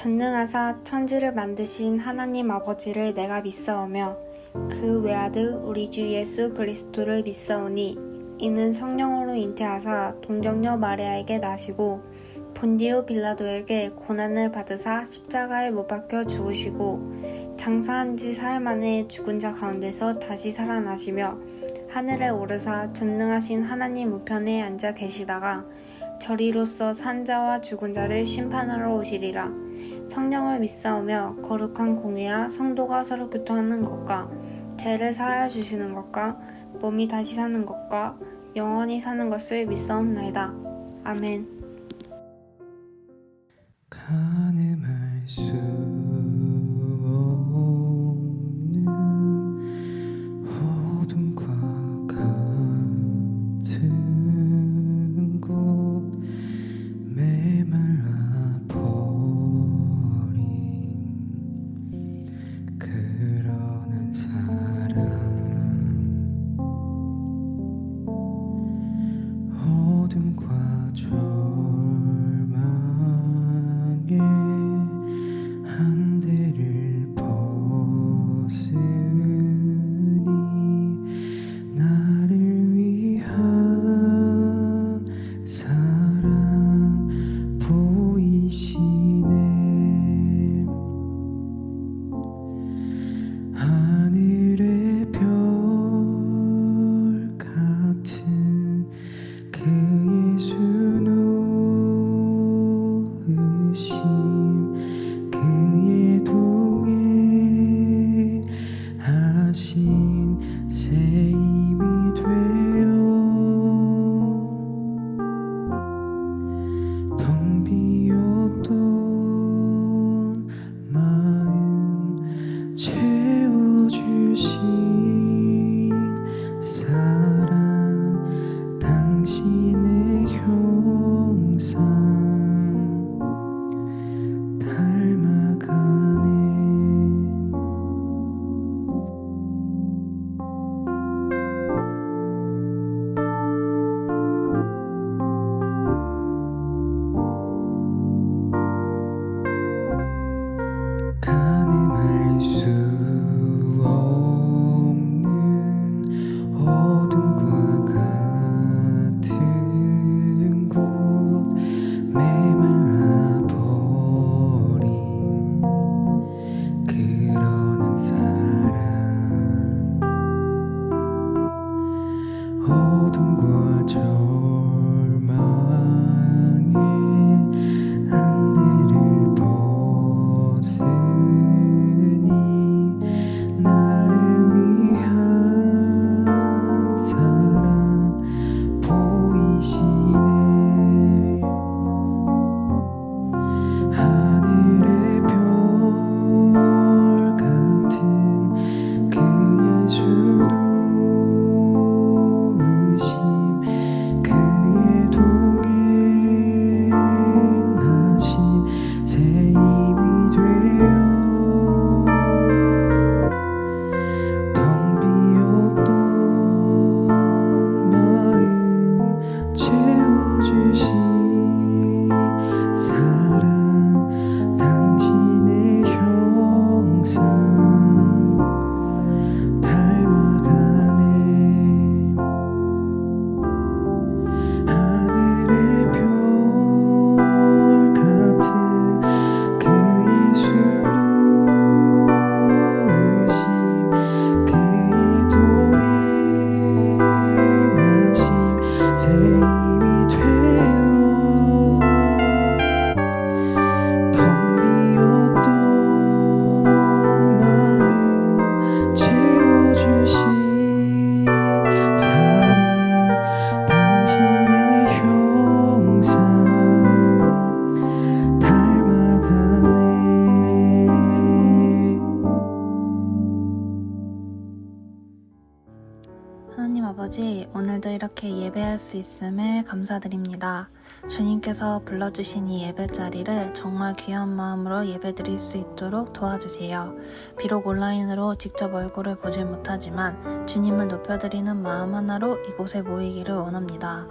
전능하사 천지를 만드신 하나님 아버지를 내가 믿사오며 그 외아들 우리 주 예수 그리스도를 믿사오니 이는 성령으로 잉태하사 동정녀 마리아에게 나시고 본디오 빌라도에게 고난을 받으사 십자가에 못 박혀 죽으시고 장사한 지 사흘 만에 죽은 자 가운데서 다시 살아나시며 하늘에 오르사 전능하신 하나님 우편에 앉아 계시다가 저리로서 산 자와 죽은 자를 심판하러 오시리라. 성령을 믿사오며 거룩한 공회와 성도가 서로 교통하는 것과 죄를 사하여 주시는 것과 몸이 다시 사는 것과 영원히 사는 것을 믿사옵나이다. 아멘. 가늠할 수 없는 어둠과 같은 곳 메말라 버린 그러는 사람 어둠과 절망에 한대를 벗으니 나를 위한 사랑 보이시네. 하늘의 별 같은 그 예수 놓으심 그의 동행하심 새 힘이 되어 텅 비었던 마음 채워주신 사랑 당신의 형상 닮아가네. 가늠할 수 없는 어둠과 같은 곳 메말라 버린 그러는 사람 어둠과 절망에 한대를 벗으니 나를 위한 사랑 보이시네. 하늘의 별 같은 그 예수 놓으심 그의 동행하심 새 힘이 되어 텅 비었던 마음 채워주신 사랑 당신의 형상 닮아가네. 하늘의 별 같은 그 예수 놓으심 그의 동행하심 새 힘이 되어 텅 비었던 마음 채워주신 사랑 당신의 형상 닮아가네. 하나님 아버지, 오늘도 이렇게 예배할 수 있음을 감사드립니다. 주님께서 불러주신 이 예배 자리를 정말 귀한 마음으로 예배드릴 수 있도록 도와주세요. 비록 온라인으로 직접 얼굴을 보질 못하지만 주님을 높여드리는 마음 하나로 이곳에 모이기를 원합니다.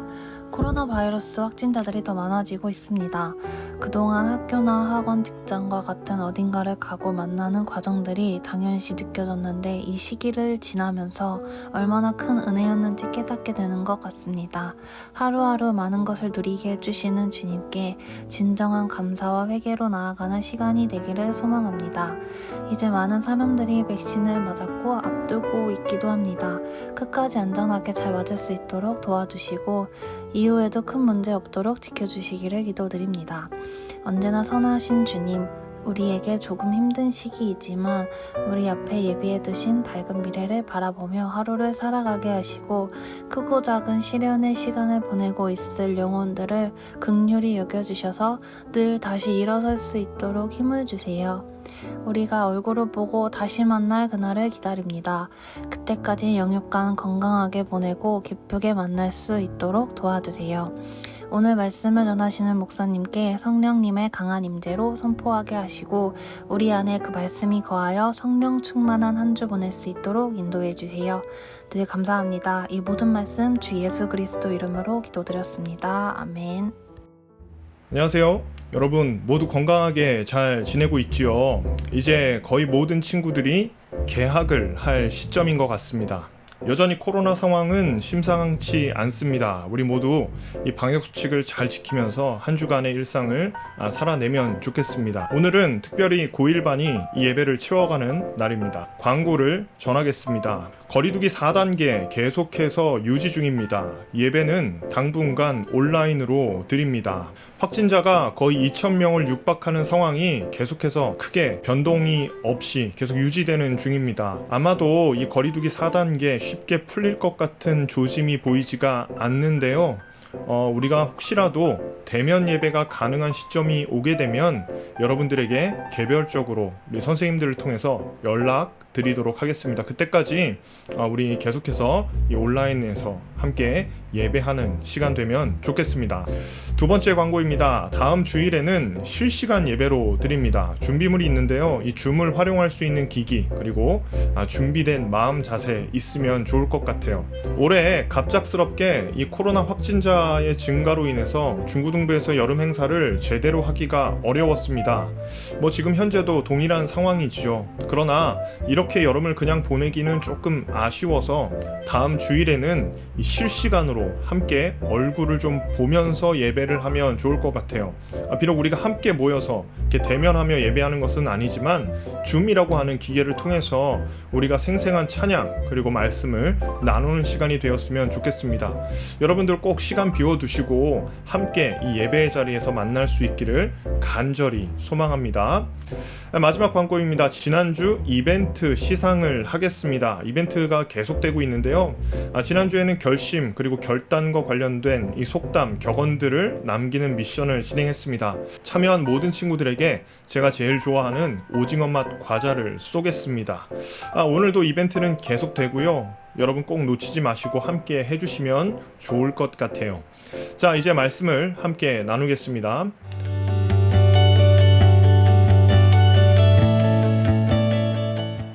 코로나 바이러스 확진자들이 더 많아지고 있습니다. 그동안 학교나 학원, 직장과 같은 어딘가를 가고 만나는 과정들이 당연시 느껴졌는데 이 시기를 지나면서 얼마나 큰 은혜였는지 깨닫게 되는 것 같습니다. 하루하루 많은 것을 누리게 해주시는 주님께 진정한 감사와 회개로 나아가는 시간이 되기를 소망합니다. 이제 많은 사람들이 백신을 맞았고 앞두고 있기도 합니다. 끝까지 안전하게 잘 맞을 수 있도록 도와주시고 이후에도 큰 문제 없도록 지켜주시기를 기도드립니다. 언제나 선하신 주님, 우리에게 조금 힘든 시기이지만 우리 앞에 예비해 두신 밝은 미래를 바라보며 하루를 살아가게 하시고 크고 작은 시련의 시간을 보내고 있을 영혼들을 긍휼히 여겨주셔서 늘 다시 일어설 수 있도록 힘을 주세요. 우리가 얼굴을 보고 다시 만날 그날을 기다립니다. 그때까지 영육간 건강하게 보내고 기쁘게 만날 수 있도록 도와주세요. 오늘 말씀을 전하시는 목사님께 성령님의 강한 임재로 선포하게 하시고 우리 안에 그 말씀이 거하여 성령 충만한 한 주 보낼 수 있도록 인도해 주세요. 늘 감사합니다. 이 모든 말씀 주 예수 그리스도 이름으로 기도드렸습니다. 아멘. 안녕하세요. 여러분 모두 건강하게 잘 지내고 있지요? 이제 거의 모든 친구들이 개학을 할 시점인 것 같습니다. 여전히 코로나 상황은 심상치 않습니다. 우리 모두 이 방역수칙을 잘 지키면서 한 주간의 일상을 살아내면 좋겠습니다. 오늘은 특별히 고1반이 이 예배를 채워가는 날입니다. 광고를 전하겠습니다. 거리두기 4단계 계속해서 유지 중입니다. 예배는 당분간 온라인으로 드립니다. 확진자가 거의 2,000명을 육박하는 상황이 계속해서 크게 변동이 없이 계속 유지되는 중입니다. 아마도 이 거리두기 4단계 쉽게 풀릴 것 같은 조짐이 보이지가 않는데요. 우리가 혹시라도 대면 예배가 가능한 시점이 오게 되면 여러분들에게 개별적으로 우리 선생님들을 통해서 연락 드리도록 하겠습니다. 그때까지 우리 계속해서 이 온라인에서 함께 예배하는 시간 되면 좋겠습니다. 두 번째 광고입니다. 다음 주일에는 실시간 예배로 드립니다. 준비물이 있는데요. 이 줌을 활용할 수 있는 기기 그리고 준비된 마음 자세 있으면 좋을 것 같아요. 올해 갑작스럽게 이 코로나 확진자의 증가로 인해서 중고등부에서 여름 행사를 제대로 하기가 어려웠습니다. 지금 현재도 동일한 상황이지요. 그러나 이렇게 여름을 그냥 보내기는 조금 아쉬워서 다음 주일에는 이 실시간으로 함께 얼굴을 좀 보면서 예배를 하면 좋을 것 같아요. 비록 우리가 함께 모여서 이렇게 대면하며 예배하는 것은 아니지만 줌이라고 하는 기계를 통해서 우리가 생생한 찬양 그리고 말씀을 나누는 시간이 되었으면 좋겠습니다. 여러분들 꼭 시간 비워두시고 함께 이 예배의 자리에서 만날 수 있기를 간절히 소망합니다. 마지막 광고입니다. 지난주 이벤트 시상을 하겠습니다. 이벤트가 계속되고 있는데요. 지난주에는 결심 그리고 결단과 관련된 이 속담, 격언들을 남기는 미션을 진행했습니다. 참여한 모든 친구들에게 제가 제일 좋아하는 오징어 맛 과자를 쏘겠습니다. 오늘도 이벤트는 계속되고요. 여러분 꼭 놓치지 마시고 함께 해주시면 좋을 것 같아요. 자, 이제 말씀을 함께 나누겠습니다.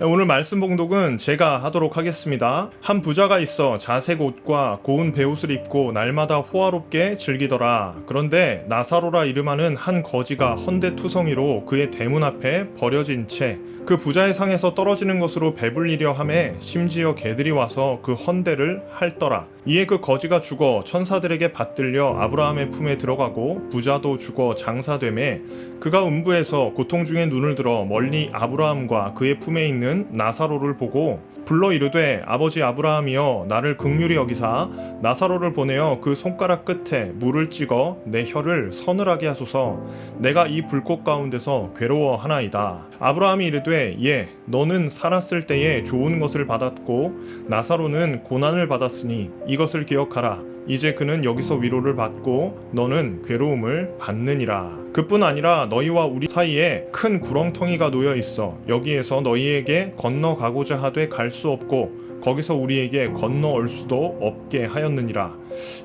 오늘 말씀 봉독은 제가 하도록 하겠습니다. 한 부자가 있어 자색 옷과 고운 베옷을 입고 날마다 호화롭게 즐기더라. 그런데 나사로라 이름하는 한 거지가 헌데투성이로 그의 대문 앞에 버려진 채 그 부자의 상에서 떨어지는 것으로 배불리려 하매 심지어 개들이 와서 그 헌데를 핥더라. 이에 그 거지가 죽어 천사들에게 받들려 아브라함의 품에 들어가고 부자도 죽어 장사되매 그가 음부에서 고통 중에 눈을 들어 멀리 아브라함과 그의 품에 있는 나사로를 보고 불러 이르되 아버지 아브라함이여 나를 긍휼히 여기사 나사로를 보내어 그 손가락 끝에 물을 찍어 내 혀를 서늘하게 하소서. 내가 이 불꽃 가운데서 괴로워하나이다. 아브라함이 이르되 예 너는 살았을 때에 좋은 것을 받았고 나사로는 고난을 받았으니 이것을 기억하라. 이제 그는 여기서 위로를 받고 너는 괴로움을 받느니라. 그뿐 아니라 너희와 우리 사이에 큰 구렁텅이가 놓여 있어 여기에서 너희에게 우리에게 건너가고자 하되 갈 수 없고 거기서 우리에게 건너올 수도 없게 하였느니라.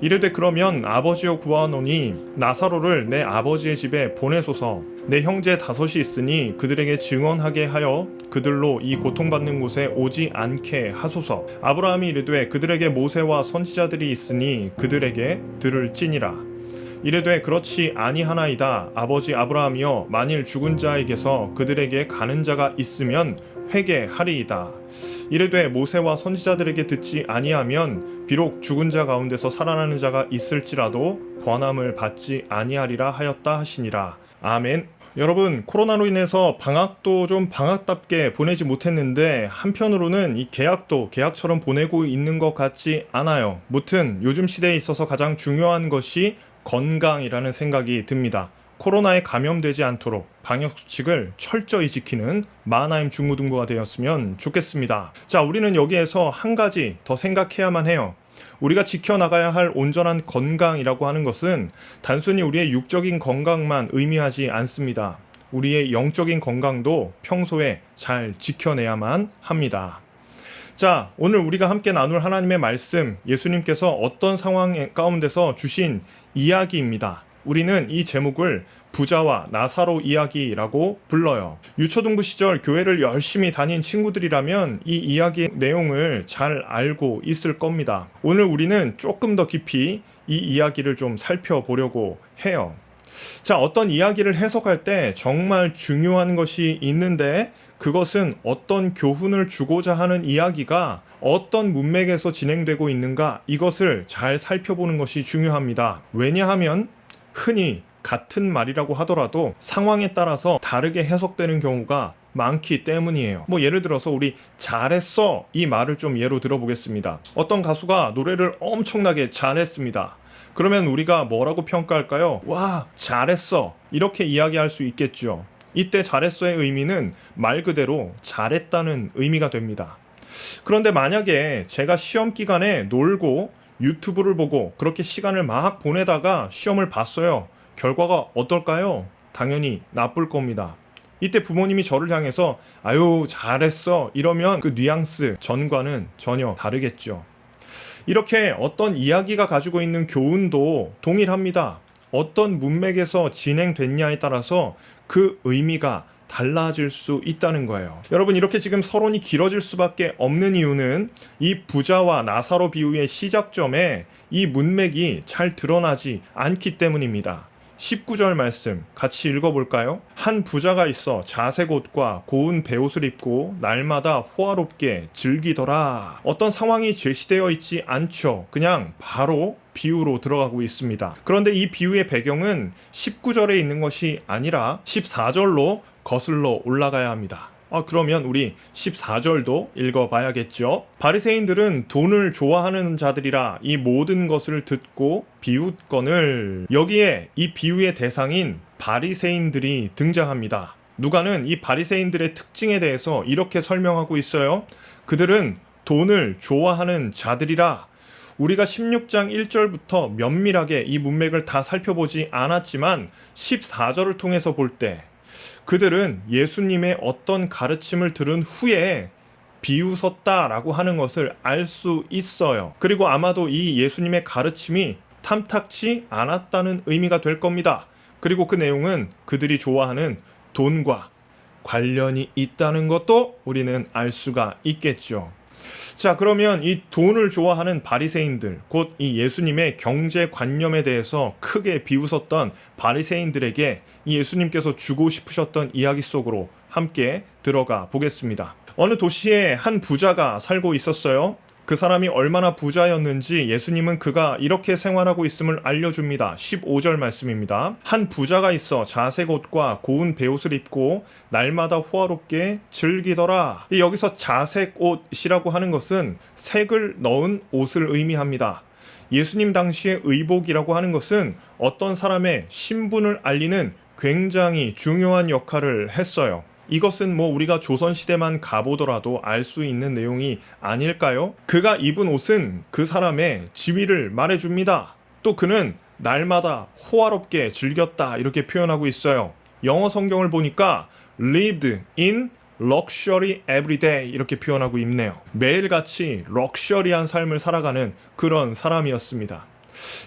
이르되 그러면 아버지여 구하노니 나사로를 내 아버지의 집에 보내소서. 내 형제 5이 있으니 그들에게 증언하게 하여 그들로 이 고통받는 곳에 오지 않게 하소서. 아브라함이 이르되 그들에게 모세와 선지자들이 있으니 그들에게 들을지니라. 이르되 그렇지 아니하나이다. 아버지 아브라함이여 만일 죽은 자에게서 그들에게 가는 자가 있으면 회개하리이다. 이르되 모세와 선지자들에게 듣지 아니하면 비록 죽은 자 가운데서 살아나는 자가 있을지라도 권함을 받지 아니하리라 하였다 하시니라. 아멘. 여러분, 코로나로 인해서 방학도 좀 방학답게 보내지 못했는데 한편으로는 이 개학도 개학처럼 보내고 있는 것 같지 않아요. 무튼 요즘 시대에 있어서 가장 중요한 것이 건강이라는 생각이 듭니다. 코로나에 감염되지 않도록 방역수칙을 철저히 지키는 마하나임 중고등부가 되었으면 좋겠습니다. 자, 우리는 여기에서 한 가지 더 생각해야만 해요. 우리가 지켜나가야 할 온전한 건강이라고 하는 것은 단순히 우리의 육적인 건강만 의미하지 않습니다. 우리의 영적인 건강도 평소에 잘 지켜내야만 합니다. 자, 오늘 우리가 함께 나눌 하나님의 말씀, 예수님께서 어떤 상황 가운데서 주신 이야기입니다. 우리는 이 제목을 부자와 나사로 이야기라고 불러요. 유초등부 시절 교회를 열심히 다닌 친구들이라면 이 이야기의 내용을 잘 알고 있을 겁니다. 오늘 우리는 조금 더 깊이 이 이야기를 좀 살펴보려고 해요. 자, 어떤 이야기를 해석할 때 정말 중요한 것이 있는데 그것은 어떤 교훈을 주고자 하는 이야기가 어떤 문맥에서 진행되고 있는가, 이것을 잘 살펴보는 것이 중요합니다. 왜냐하면 흔히 같은 말이라고 하더라도 상황에 따라서 다르게 해석되는 경우가 많기 때문이에요. 예를 들어서 우리 잘했어 이 말을 좀 예로 들어보겠습니다. 어떤 가수가 노래를 엄청나게 잘했습니다. 그러면 우리가 뭐라고 평가할까요? 와, 잘했어, 이렇게 이야기할 수 있겠죠. 이때 잘했어의 의미는 말 그대로 잘했다는 의미가 됩니다. 그런데 만약에 제가 시험 기간에 놀고 유튜브를 보고 그렇게 시간을 막 보내다가 시험을 봤어요. 결과가 어떨까요? 당연히 나쁠 겁니다. 이때 부모님이 저를 향해서 아유 잘했어 이러면 그 뉘앙스 전과는 전혀 다르겠죠. 이렇게 어떤 이야기가 가지고 있는 교훈도 동일합니다. 어떤 문맥에서 진행됐냐에 따라서 그 의미가 달라질 수 있다는 거예요. 여러분, 이렇게 지금 서론이 길어질 수밖에 없는 이유는 이 부자와 나사로 비유의 시작점에 이 문맥이 잘 드러나지 않기 때문입니다. 19절 말씀 같이 읽어볼까요? 한 부자가 있어 자색 옷과 고운 베옷을 입고 날마다 호화롭게 즐기더라. 어떤 상황이 제시되어 있지 않죠. 그냥 바로 비유로 들어가고 있습니다. 그런데 이 비유의 배경은 19절에 있는 것이 아니라 14절로 거슬러 올라가야 합니다. 그러면 우리 14절도 읽어봐야겠죠. 바리새인들은 돈을 좋아하는 자들이라 이 모든 것을 듣고 비웃거늘. 여기에 이 비유의 대상인 바리새인들이 등장합니다. 누가는 이 바리새인들의 특징에 대해서 이렇게 설명하고 있어요. 그들은 돈을 좋아하는 자들이라. 우리가 16장 1절부터 면밀하게 이 문맥을 다 살펴보지 않았지만 14절을 통해서 볼 때 그들은 예수님의 어떤 가르침을 들은 후에 비웃었다라고 하는 것을 알 수 있어요. 그리고 아마도 이 예수님의 가르침이 탐탁치 않았다는 의미가 될 겁니다. 그리고 그 내용은 그들이 좋아하는 돈과 관련이 있다는 것도 우리는 알 수가 있겠죠. 자, 그러면 이 돈을 좋아하는 바리새인들, 곧 이 예수님의 경제관념에 대해서 크게 비웃었던 바리새인들에게 이 예수님께서 주고 싶으셨던 이야기 속으로 함께 들어가 보겠습니다. 어느 도시에 한 부자가 살고 있었어요. 그 사람이 얼마나 부자였는지 예수님은 그가 이렇게 생활하고 있음을 알려줍니다. 15절 말씀입니다. 한 부자가 있어 자색 옷과 고운 베옷을 입고 날마다 호화롭게 즐기더라. 여기서 자색 옷이라고 하는 것은 색을 넣은 옷을 의미합니다. 예수님 당시의 의복이라고 하는 것은 어떤 사람의 신분을 알리는 굉장히 중요한 역할을 했어요. 이것은 우리가 조선시대만 가보더라도 알 수 있는 내용이 아닐까요? 그가 입은 옷은 그 사람의 지위를 말해줍니다. 또 그는 날마다 호화롭게 즐겼다 이렇게 표현하고 있어요. 영어 성경을 보니까 lived in luxury everyday 이렇게 표현하고 있네요. 매일같이 럭셔리한 삶을 살아가는 그런 사람이었습니다.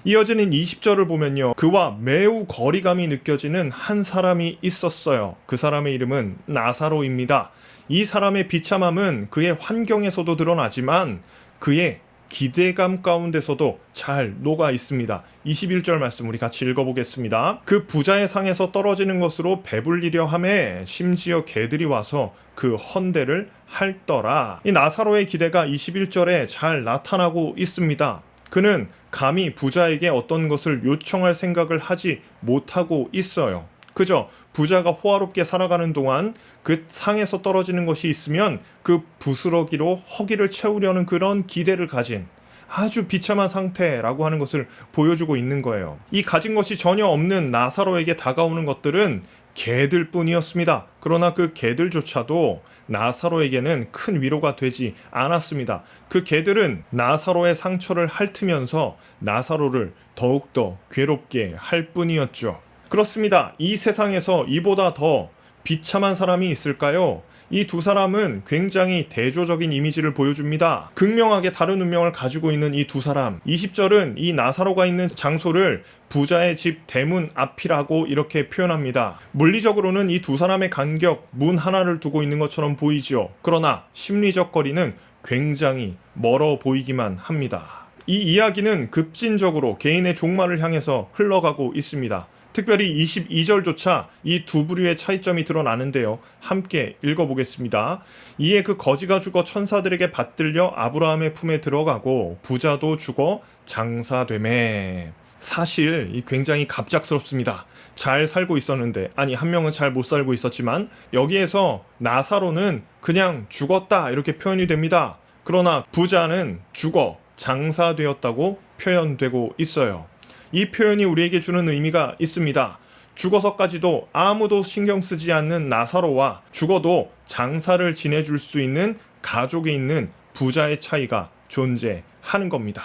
이어지는 20절을 보면요. 그와 매우 거리감이 느껴지는 한 사람이 있었어요. 그 사람의 이름은 나사로입니다. 이 사람의 비참함은 그의 환경에서도 드러나지만 그의 기대감 가운데서도 잘 녹아 있습니다. 21절 말씀 우리 같이 읽어보겠습니다. 그 부자의 상에서 떨어지는 것으로 배불리려 하매 심지어 개들이 와서 그 헌대를 할더라. 이 나사로의 기대가 21절에 잘 나타나고 있습니다. 그는 감히 부자에게 어떤 것을 요청할 생각을 하지 못하고 있어요. 그저 부자가 호화롭게 살아가는 동안 그 상에서 떨어지는 것이 있으면 그 부스러기로 허기를 채우려는 그런 기대를 가진 아주 비참한 상태라고 하는 것을 보여주고 있는 거예요. 이 가진 것이 전혀 없는 나사로에게 다가오는 것들은 개들 뿐이었습니다. 그러나 그 개들조차도 나사로에게는 큰 위로가 되지 않았습니다. 그 개들은 나사로의 상처를 핥으면서 나사로를 더욱더 괴롭게 할 뿐이었죠. 그렇습니다. 이 세상에서 이보다 더 비참한 사람이 있을까요? 이 두 사람은 굉장히 대조적인 이미지를 보여줍니다. 극명하게 다른 운명을 가지고 있는 이 두 사람. 20절은 이 나사로가 있는 장소를 부자의 집 대문 앞이라고 이렇게 표현합니다. 물리적으로는 이 두 사람의 간격 문 하나를 두고 있는 것처럼 보이죠. 그러나 심리적 거리는 굉장히 멀어 보이기만 합니다. 이 이야기는 급진적으로 개인의 종말을 향해서 흘러가고 있습니다. 특별히 22절조차 이 두 부류의 차이점이 드러나는데요. 함께 읽어보겠습니다. 이에 그 거지가 죽어 천사들에게 받들려 아브라함의 품에 들어가고 부자도 죽어 장사되매. 사실 이 굉장히 갑작스럽습니다. 잘 살고 있었는데, 아니 한 명은 잘 못 살고 있었지만 여기에서 나사로는 그냥 죽었다 이렇게 표현이 됩니다. 그러나 부자는 죽어 장사되었다고 표현되고 있어요. 이 표현이 우리에게 주는 의미가 있습니다. 죽어서까지도 아무도 신경 쓰지 않는 나사로와 죽어도 장사를 지내줄 수 있는 가족이 있는 부자의 차이가 존재하는 겁니다.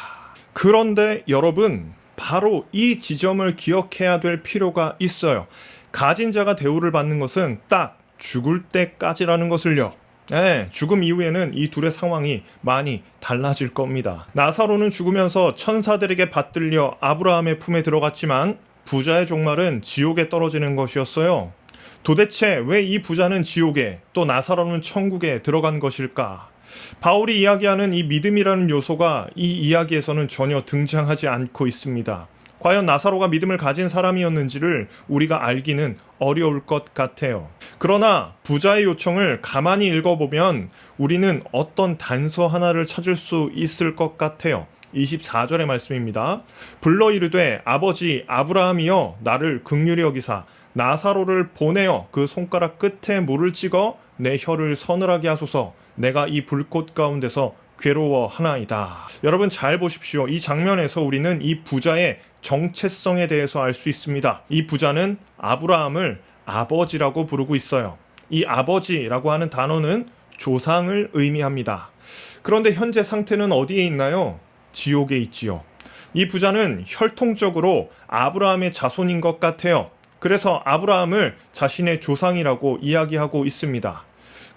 그런데 여러분, 바로 이 지점을 기억해야 될 필요가 있어요. 가진 자가 대우를 받는 것은 딱 죽을 때까지라는 것을요. 죽음 이후에는 이 둘의 상황이 많이 달라질 겁니다. 나사로는 죽으면서 천사들에게 받들려 아브라함의 품에 들어갔지만 부자의 종말은 지옥에 떨어지는 것이었어요. 도대체 왜 이 부자는 지옥에 또 나사로는 천국에 들어간 것일까? 바울이 이야기하는 이 믿음이라는 요소가 이 이야기에서는 전혀 등장하지 않고 있습니다. 과연 나사로가 믿음을 가진 사람이었는지를 우리가 알기는 어려울 것 같아요. 그러나 부자의 요청을 가만히 읽어보면 우리는 어떤 단서 하나를 찾을 수 있을 것 같아요. 24절의 말씀입니다. 불러 이르되 아버지 아브라함이여 나를 긍휼히 여기사 나사로를 보내어 그 손가락 끝에 물을 찍어 내 혀를 서늘하게 하소서. 내가 이 불꽃 가운데서 괴로워하나이다. 여러분 잘 보십시오. 이 장면에서 우리는 이 부자의 정체성에 대해서 알 수 있습니다. 이 부자는 아브라함을 아버지라고 부르고 있어요. 이 아버지라고 하는 단어는 조상을 의미합니다. 그런데 현재 상태는 어디에 있나요? 지옥에 있지요. 이 부자는 혈통적으로 아브라함의 자손인 것 같아요. 그래서 아브라함을 자신의 조상이라고 이야기하고 있습니다.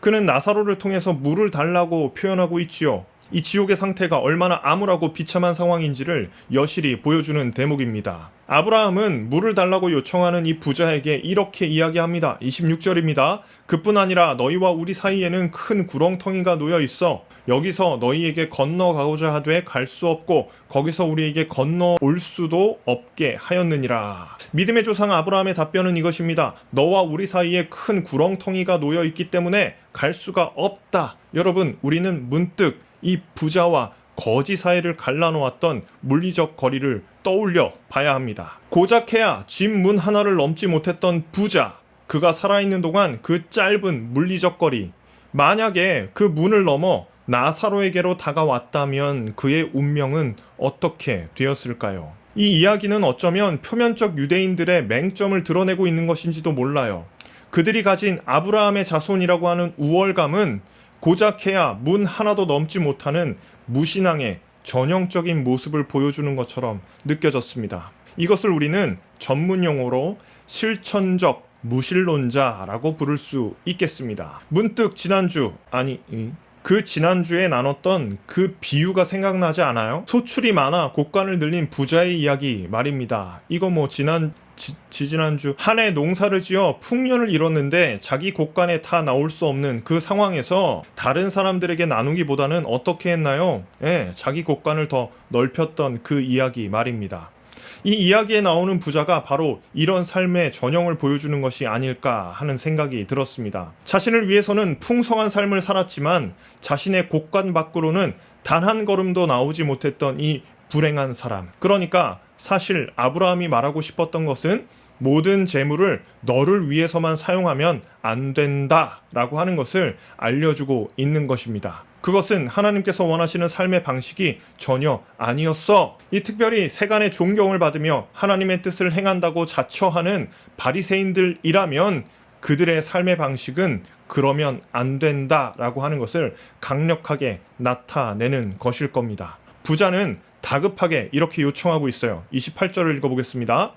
그는 나사로를 통해서 물을 달라고 표현하고 있지요. 이 지옥의 상태가 얼마나 암울하고 비참한 상황인지를 여실히 보여주는 대목입니다. 아브라함은 물을 달라고 요청하는 이 부자에게 이렇게 이야기합니다. 26절입니다. 그뿐 아니라 너희와 우리 사이에는 큰 구렁텅이가 놓여 있어 여기서 너희에게 건너가고자 하되 갈 수 없고 거기서 우리에게 건너올 수도 없게 하였느니라. 믿음의 조상 아브라함의 답변은 이것입니다. 너와 우리 사이에 큰 구렁텅이가 놓여 있기 때문에 갈 수가 없다. 여러분, 우리는 문득 이 부자와 거지 사이를 갈라놓았던 물리적 거리를 떠올려 봐야 합니다. 고작해야 집 문 하나를 넘지 못했던 부자, 그가 살아있는 동안 그 짧은 물리적 거리, 만약에 그 문을 넘어 나사로에게로 다가왔다면 그의 운명은 어떻게 되었을까요? 이 이야기는 어쩌면 표면적 유대인들의 맹점을 드러내고 있는 것인지도 몰라요. 그들이 가진 아브라함의 자손이라고 하는 우월감은 고작해야 문 하나도 넘지 못하는 무신앙의 전형적인 모습을 보여주는 것처럼 느껴졌습니다. 이것을 우리는 전문 용어로 실천적 무신론자라고 부를 수 있겠습니다. 문득 그 지난주에 나눴던 그 비유가 생각나지 않아요? 소출이 많아 곡간을 늘린 부자의 이야기 말입니다. 이거 뭐 지난주 한 해 농사를 지어 풍년을 이뤘는데 자기 곡간에 다 나올 수 없는 그 상황에서 다른 사람들에게 나누기보다는 어떻게 했나요? 자기 곡간을 더 넓혔던 그 이야기 말입니다. 이 이야기에 나오는 부자가 바로 이런 삶의 전형을 보여주는 것이 아닐까 하는 생각이 들었습니다. 자신을 위해서는 풍성한 삶을 살았지만 자신의 곡간 밖으로는 단 한 걸음도 나오지 못했던 이 불행한 사람. 그러니까 사실 아브라함이 말하고 싶었던 것은 모든 재물을 너를 위해서만 사용하면 안 된다라고 하는 것을 알려주고 있는 것입니다. 그것은 하나님께서 원하시는 삶의 방식이 전혀 아니었어. 이 특별히 세간의 존경을 받으며 하나님의 뜻을 행한다고 자처하는 바리새인들이라면 그들의 삶의 방식은 그러면 안 된다라고 하는 것을 강력하게 나타내는 것일 겁니다. 부자는 다급하게 이렇게 요청하고 있어요. 28절을 읽어보겠습니다.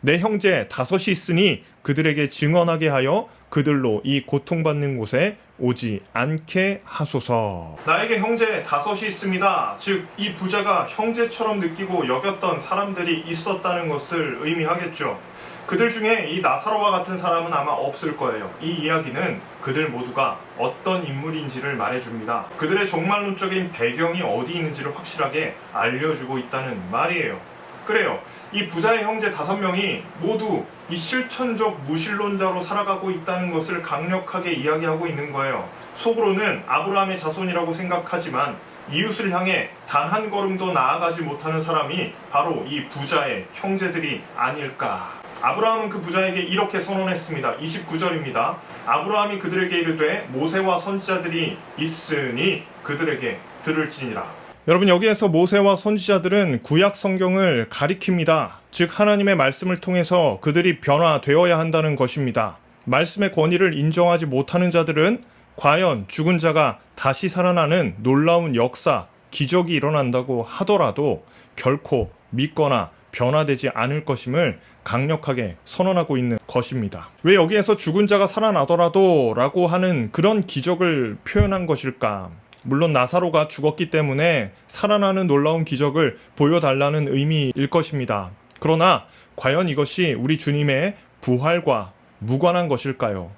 내 형제 5이 있으니 그들에게 증언하게 하여 그들로 이 고통받는 곳에 오지 않게 하소서. 나에게 형제 5이 있습니다. 즉 이 부자가 형제처럼 느끼고 여겼던 사람들이 있었다는 것을 의미하겠죠. 그들 중에 이 나사로와 같은 사람은 아마 없을 거예요. 이 이야기는 그들 모두가 어떤 인물인지를 말해줍니다. 그들의 종말론적인 배경이 어디 있는지를 확실하게 알려주고 있다는 말이에요. 그래요. 이 부자의 형제 5명이 모두 이 실천적 무신론자로 살아가고 있다는 것을 강력하게 이야기하고 있는 거예요. 속으로는 아브라함의 자손이라고 생각하지만 이웃을 향해 단 한 걸음도 나아가지 못하는 사람이 바로 이 부자의 형제들이 아닐까. 아브라함은 그 부자에게 이렇게 선언했습니다. 29절입니다. 아브라함이 그들에게 이르되 모세와 선지자들이 있으니 그들에게 들을지니라. 여러분, 여기에서 모세와 선지자들은 구약 성경을 가리킵니다. 즉 하나님의 말씀을 통해서 그들이 변화되어야 한다는 것입니다. 말씀의 권위를 인정하지 못하는 자들은 과연 죽은 자가 다시 살아나는 놀라운 역사, 기적이 일어난다고 하더라도 결코 믿거나 변화되지 않을 것임을 강력하게 선언하고 있는 것입니다. 왜 여기에서 죽은 자가 살아나더라도 라고 하는 그런 기적을 표현한 것일까? 물론 나사로가 죽었기 때문에 살아나는 놀라운 기적을 보여달라는 의미일 것입니다. 그러나 과연 이것이 우리 주님의 부활과 무관한 것일까요?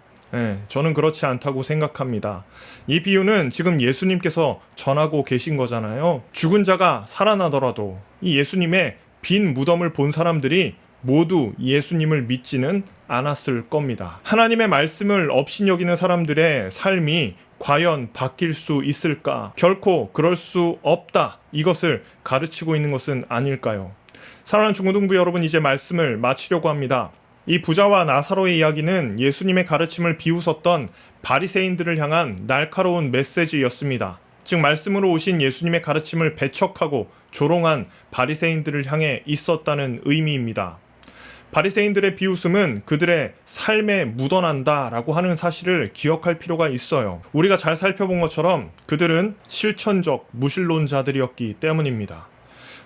저는 그렇지 않다고 생각합니다. 이 비유는 지금 예수님께서 전하고 계신 거잖아요. 죽은 자가 살아나더라도 이 예수님의 빈 무덤을 본 사람들이 모두 예수님을 믿지는 않았을 겁니다. 하나님의 말씀을 업신여기는 사람들의 삶이 과연 바뀔 수 있을까? 결코 그럴 수 없다. 이것을 가르치고 있는 것은 아닐까요? 사랑하는 중고등부 여러분, 이제 말씀을 마치려고 합니다. 이 부자와 나사로의 이야기는 예수님의 가르침을 비웃었던 바리새인들을 향한 날카로운 메시지였습니다. 즉 말씀으로 오신 예수님의 가르침을 배척하고 조롱한 바리새인들을 향해 있었다는 의미입니다. 바리새인들의 비웃음은 그들의 삶에 묻어난다라고 하는 사실을 기억할 필요가 있어요. 우리가 잘 살펴본 것처럼 그들은 실천적 무신론자들이었기 때문입니다.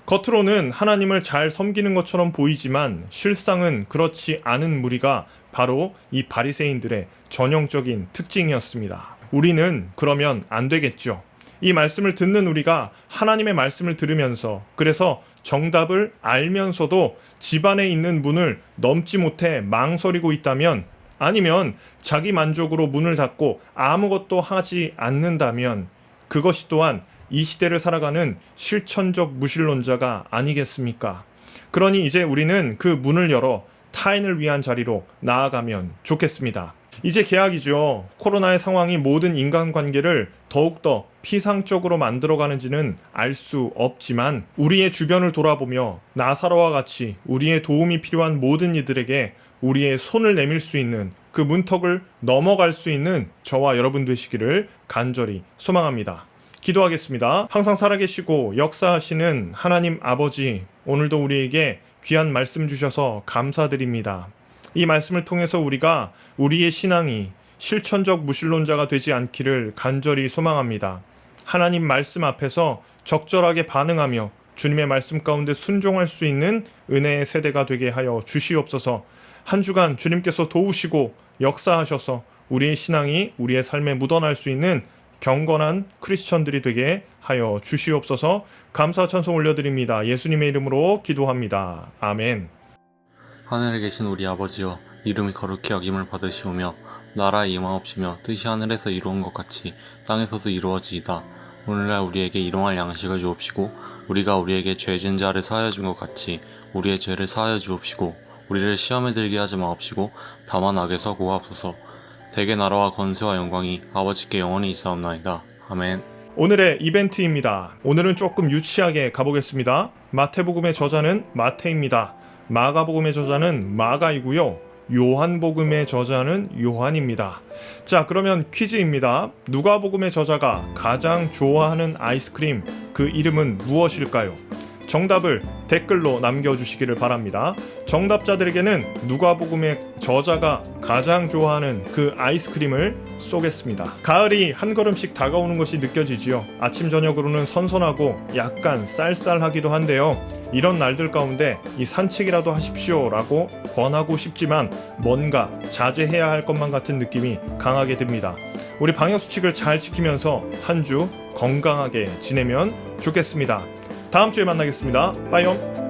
겉으로는 하나님을 잘 섬기는 것처럼 보이지만 실상은 그렇지 않은 무리가 바로 이 바리새인들의 전형적인 특징이었습니다. 우리는 그러면 안 되겠죠. 이 말씀을 듣는 우리가 하나님의 말씀을 들으면서, 그래서 정답을 알면서도 집안에 있는 문을 넘지 못해 망설이고 있다면, 아니면 자기 만족으로 문을 닫고 아무것도 하지 않는다면 그것이 또한 이 시대를 살아가는 실천적 무신론자가 아니겠습니까? 그러니 이제 우리는 그 문을 열어 타인을 위한 자리로 나아가면 좋겠습니다. 이제 개학이죠. 코로나의 상황이 모든 인간관계를 더욱더 피상적으로 만들어가는지는 알 수 없지만 우리의 주변을 돌아보며 나사로와 같이 우리의 도움이 필요한 모든 이들에게 우리의 손을 내밀 수 있는 그 문턱을 넘어갈 수 있는 저와 여러분 되시기를 간절히 소망합니다. 기도하겠습니다. 항상 살아계시고 역사하시는 하나님 아버지, 오늘도 우리에게 귀한 말씀 주셔서 감사드립니다. 이 말씀을 통해서 우리가 우리의 신앙이 실천적 무신론자가 되지 않기를 간절히 소망합니다. 하나님 말씀 앞에서 적절하게 반응하며 주님의 말씀 가운데 순종할 수 있는 은혜의 세대가 되게 하여 주시옵소서. 한 주간 주님께서 도우시고 역사하셔서 우리의 신앙이 우리의 삶에 묻어날 수 있는 경건한 크리스천들이 되게 하여 주시옵소서. 감사 찬송 올려드립니다. 예수님의 이름으로 기도합니다. 아멘. 하늘에 계신 우리 아버지여, 이름이 거룩히 여김을 받으시오며 나라의 임하옵시며 뜻이 하늘에서 이루어진 것 같이 땅에서도 이루어지이다. 오늘날 우리에게 일용할 양식을 주옵시고 우리가 우리에게 죄 지은 자를 사하여 준 것 같이 우리의 죄를 사하여 주옵시고 우리를 시험에 들게 하지 마옵시고 다만 악에서 구하옵소서. 대개 나라와 권세와 영광이 아버지께 영원히 있사옵나이다. 아멘. 오늘의 이벤트입니다. 오늘은 조금 유치하게 가보겠습니다. 마태복음의 저자는 마태입니다. 마가복음의 저자는 마가이고요. 요한복음의 저자는 요한입니다. 자, 그러면 퀴즈입니다. 누가복음의 저자가 가장 좋아하는 아이스크림, 그 이름은 무엇일까요? 정답을 댓글로 남겨주시기를 바랍니다. 정답자들에게는 누가복음의 저자가 가장 좋아하는 그 아이스크림을 쏘겠습니다. 가을이 한 걸음씩 다가오는 것이 느껴지지요. 아침 저녁으로는 선선하고 약간 쌀쌀하기도 한데요. 이런 날들 가운데 이 산책이라도 하십시오 라고 권하고 싶지만 뭔가 자제해야 할 것만 같은 느낌이 강하게 듭니다. 우리 방역수칙을 잘 지키면서 한 주 건강하게 지내면 좋겠습니다. 다음 주에 만나겠습니다. 빠이옴.